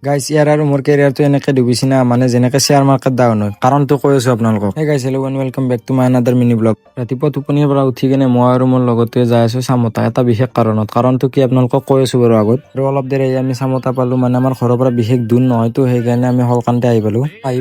গাইছ ইয়াৰ আৰু মোৰ কেৰিয়াৰটো এনেকে ডুবিছে না মানে যেনেকে শ্বেয়াৰ মাৰ্কেট ডাউন হয় কাৰণটো কৈ আছো আপোনালোকক। Hey guys hello' and welcome back to my another mini blog. ৰাতিপুৱা টোপনিৰ পৰা উঠি কিনে মই আৰু মোৰ লগতে যাই আছো চামতা এটা বিশেষ কাৰণটো কি আপোনালোকক কৈ আছো বাৰু আগত। আৰু অলপ দেৰি আমি চামতা পালো মানে আমাৰ ঘৰৰ পৰা বিশেষ দূৰ নহয়তো সেইকাৰণে আমি সলকান্তে আহি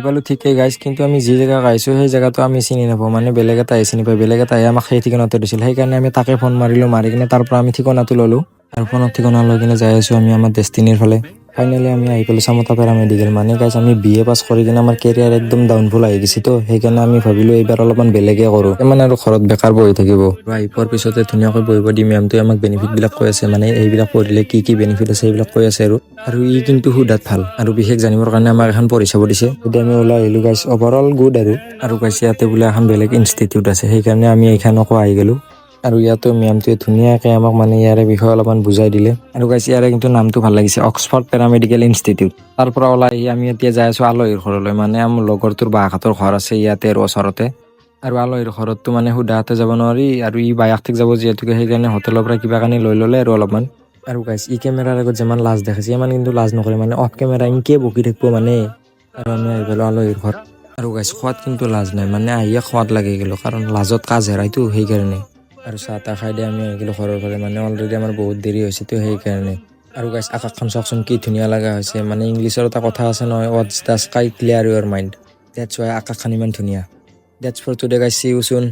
পালো ঠিকেই গাইছ, কিন্তু আমি যি জেগা আহিছো সেই জেগাটো আমি চিনি নাপাওঁ মানে বেলেগ এটা চিনি পাই বেলেগ এটা আমাক সেই ঠিকনাটো দিছিল। সেইকাৰণে আমি তাকে ফোন মাৰিলো, মাৰি কিনে তাৰ পৰা আমি ঠিকনাটো ললো আৰু ফোনত ঠিকনা লৈ কিনে যাই আছো আমি আমাৰ ডেষ্টিনিৰ ফালে। ফাইনেলি আমি আহি পালো চামতা পেৰামেডিকেল। মানে গাইছ আমি BA পাছ কৰি কিনে আমাৰ কেৰিয়াৰ একদম ডাউনফল আহি গৈছে তো সেইকাৰণে আমি ভাবিলো এইবাৰ অলপমান বেলেগে কৰো মানে আৰু ঘৰত বেকাৰ বহি থাকিব। আহি পোৱাৰ পিছতে ধুনীয়াকৈ বহিব দি মেমটোৱে আমাক বেনিফিট বিলাক কৈ আছে, মানে এইবিলাক পঢ়িলে কি বেনিফিট আছে সেইবিলাক কৈ আছে আৰু ই কিন্তু সুধাত ভাল আৰু বিশেষ জানিবৰ কাৰণে আমাক এখন পঢ়ি চাব দিছে। তেতিয়া আমি ওলাই আহিলো গাইছ, অভাৰঅল গুড আৰু গাইছ ইয়াতে বোলে এখন বেলেগ ইনষ্টিটিউট আছে সেইকাৰণে আমি এইখনকো আহি গলো। আৰু ইয়াতো মেমটোৱে ধুনীয়াকে আমাক মানে ইয়াৰে বিষয়ে অলপমান বুজাই দিলে। আৰু গাইছ ইয়াৰে কিন্তু নামটো ভাল লাগিছে, অক্সফৰ্ড পেৰামেডিকেল ইনষ্টিটিউট। তাৰ পৰা ওলাই আহি আমি এতিয়া যাই আছো আলহীৰ ঘৰলৈ, মানে আমাৰ লগৰটোৰ বাহঁতৰ ঘৰ আছে ইয়াতে আৰু ওচৰতে। আৰু আলহীৰ ঘৰততো মানে সুধাতে যাব নোৱাৰি আৰু ই বায়াকঠিক যাব যিহেতুকে সেইকাৰণে হোটেলৰ পৰা কিবা কানি লৈ ল'লে আৰু অলপমান। আৰু গাইছ ই কেমেৰাৰ আগত যিমান লাজ দেখাইছে ইমান কিন্তু লাজ নকৰে, মানে অফ কেমেৰা ইনকে বকি থাকিব মানে। আৰু আমি আহি পালো আলহীৰ ঘৰ। আৰু গাইছ খোৱাত কিন্তু লাজ নাই, মানে আহিয়ে খোৱাত লাগি গ'লো কাৰণ লাজত কাজ হেৰাইতো সেইকাৰণে। আৰু চাহ তাহ খাই দিয়ে আমি আহি গ'লো ঘৰৰ ফালে, মানে অলৰেডি আমাৰ বহুত দেৰি হৈছে তো সেইকাৰণে। আৰু গাইছ আকাশখন চাওকচোন কি ধুনীয়া লগা হৈছে, মানে ইংলিছৰ এটা কথা আছে নহয়, what's the sky clear your mind, that's why আকাশখন ইমান ধুনীয়া। That's for today guys, see you চুন।